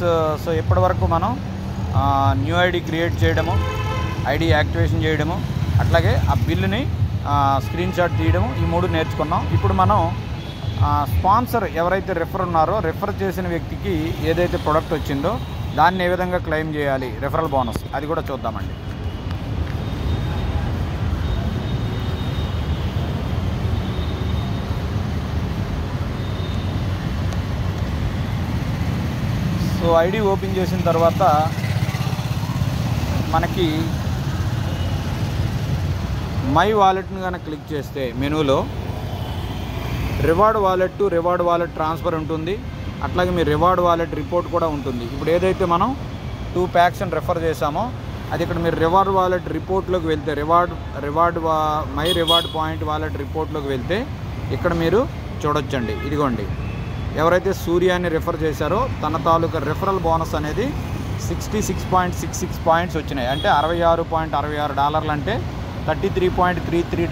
So ఇప్పటి వరకు మనం న్యూ ఐడి క్రియేట్ చేయడము, ఐడి యాక్టివేషన్ చేయడము, అట్లాగే ఆ బిల్లుని స్క్రీన్ షాట్ తీయడము, ఈ 3 నేర్చుకున్నాం. ఇప్పుడు మనం స్పాన్సర్ ఎవరైతే రెఫర్ ఉన్నారో రెఫర్ చేసిన వ్యక్తికి ఏదైతే ప్రొడక్ట్ వచ్చిందో దాన్ని ఏ విధంగా క్లెయిమ్ చేయాలి, రెఫరల్ బోనస్, అది కూడా చూద్దామండి. సో ఐడి ఓపెన్ చేసిన తర్వాత మనకి మై వాలెట్ని కనుక క్లిక్ చేస్తే మెనూలో reward wallet to reward wallet transfer ఉంటుంది. అట్లాగే మీ రివార్డ్ వాలెట్ రిపోర్ట్ కూడా ఉంటుంది. ఇప్పుడు ఏదైతే మనం 2 ప్యాక్స్ని రెఫర్ చేసామో అది ఇక్కడ మీరు రివార్డ్ వాలెట్ రిపోర్ట్లోకి వెళ్తే మై రివార్డ్ పాయింట్ వాలెట్ రిపోర్ట్లోకి వెళ్తే ఇక్కడ మీరు చూడొచ్చండి. ఇదిగోండి, ఎవరైతే సూర్యాన్ని రెఫర్ చేశారో తన తాలూకా రెఫరల్ బోనస్ అనేది 66.66 పాయింట్స్ వచ్చినాయి. అంటే $66.66 అంటే $33.33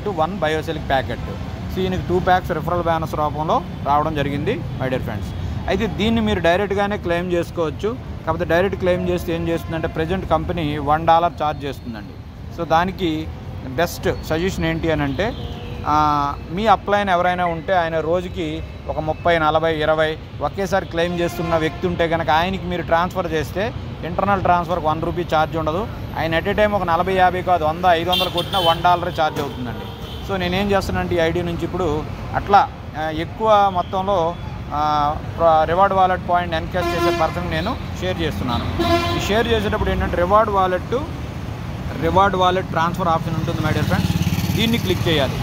= 1 బయోసెలిక్ ప్యాకెట్. సో ఈయనకి 2 ప్యాక్స్ రెఫరల్ బోనస్ రూపంలో రావడం జరిగింది మై డియర్ ఫ్రెండ్స్. అయితే దీన్ని మీరు డైరెక్ట్గానే క్లెయిమ్ చేసుకోవచ్చు. కాకపోతే డైరెక్ట్ క్లెయిమ్ చేస్తే ఏం చేస్తుందంటే ప్రజెంట్ కంపెనీ $1 ఛార్జ్ చేస్తుందండి. సో దానికి బెస్ట్ సజెషన్ ఏంటి అని అంటే మీ అప్లైన్ ఎవరైనా ఉంటే ఆయన రోజుకి ఒక 30, 40, 20 ఒకేసారి క్లెయిమ్ చేస్తున్న వ్యక్తి ఉంటే కనుక ఆయనకి మీరు ట్రాన్స్ఫర్ చేస్తే ఇంటర్నల్ ట్రాన్స్ఫర్కి ₹1 ఛార్జ్ ఉండదు. ఆయన ఎట్ ఏ టైం ఒక 40, 50 కాదు 100, 500 కొట్టినా $1 ఛార్జ్ అవుతుందండి. సో నేనేం చేస్తానంటే ఈ ఐడి నుంచి ఇప్పుడు అట్లా ఎక్కువ మొత్తంలో రివార్డ్ వాలెట్ పాయింట్ ఎన్కాష్ చేసే పర్సన్ నేను షేర్ చేస్తున్నాను. ఈ షేర్ చేసేటప్పుడు ఏంటంటే రివార్డ్ వాలెట్ ట్రాన్స్ఫర్ ఆప్షన్ ఉంటుంది మై డియర్ ఫ్రెండ్స్. దీన్ని క్లిక్ చేయాలి.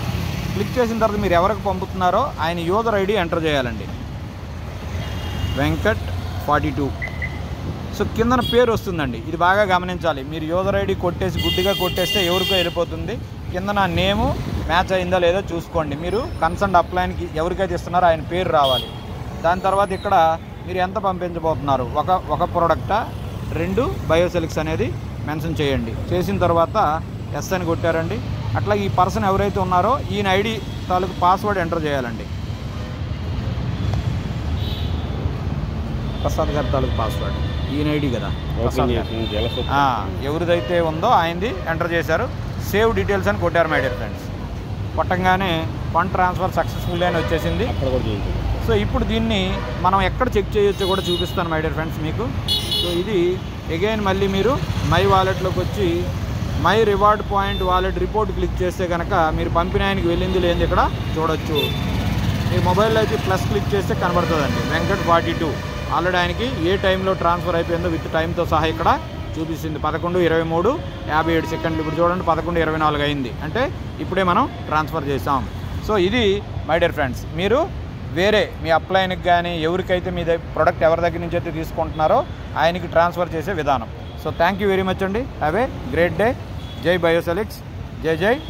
క్లిక్ చేసిన తర్వాత మీరు ఎవరికి పంపుతున్నారో ఆయన యూజర్ ఐడి ఎంటర్ చేయాలండి, వెంకట్ 42. సో కిందన పేరు వస్తుందండి, ఇది బాగా గమనించాలి. మీరు యూజర్ ఐడి గుడ్డిగా కొట్టేస్తే ఎవరికో వెళ్ళిపోతుంది. కిందన నేము మ్యాచ్ అయిందా లేదో చూసుకోండి. మీరు కన్సర్న్ అప్లైన్కి ఎవరికైతే ఇస్తున్నారో ఆయన పేరు రావాలి. దాని తర్వాత ఇక్కడ మీరు ఎంత పంపించబోతున్నారు, ఒక ప్రోడక్టా 2 బయోసెలిక్స్ అనేది మెన్షన్ చేయండి. చేసిన తర్వాత ఎస్ అని కొట్టారండి. అట్లా ఈ పర్సన్ ఎవరైతే ఉన్నారో ఈయన ఐడి తాలూకు పాస్వర్డ్ ఎంటర్ చేయాలండి. ప్రసాద్ గారి తాలూకు పాస్వర్డ్ ఈయన ఐడి కదా, ఎవరిదైతే ఉందో ఆయనది ఎంటర్ చేశారు. సేవ్ డీటెయిల్స్ అని కొట్టారు మై డియర్ ఫ్రెండ్స్. కొట్టంగానే ఫండ్ ట్రాన్స్ఫర్ సక్సెస్ఫుల్ అని వచ్చేసింది. సో ఇప్పుడు దీన్ని మనం ఎక్కడ చెక్ చేయొచ్చో కూడా చూపిస్తాను మై డియర్ ఫ్రెండ్స్ మీకు. సో ఇది అగైన్ మళ్ళీ మీరు మై వాలెట్లోకి వచ్చి my reward point wallet report click చేస్తే కనుక మీరు పంపిన ఆయనకి వెళ్ళింది లేనిది ఇక్కడ చూడొచ్చు. మీ మొబైల్లో అయితే ప్లస్ క్లిక్ చేస్తే కనబడుతుందండి వెంకట్ 42. ఆల్రెడీ ఆయనకి ఏ టైంలో ట్రాన్స్ఫర్ అయిపోయిందో విత్ టైంతో సహా ఇక్కడ చూపిస్తుంది 11:23:57. ఇప్పుడు చూడండి 11:24 అయింది. అంటే ఇప్పుడే మనం ట్రాన్స్ఫర్ చేసాం. సో ఇది మై డియర్ ఫ్రెండ్స్, మీరు వేరే మీ అప్లైన్కి కానీ ఎవరికైతే మీ ప్రొడక్ట్ ఎవరి దగ్గర నుంచి అయితే తీసుకుంటున్నారో ఆయనకి ట్రాన్స్ఫర్ చేసే విధానం. So thank you very much అండి. Have a great day. జై బయోసెలిక్స్, జై నేచర్.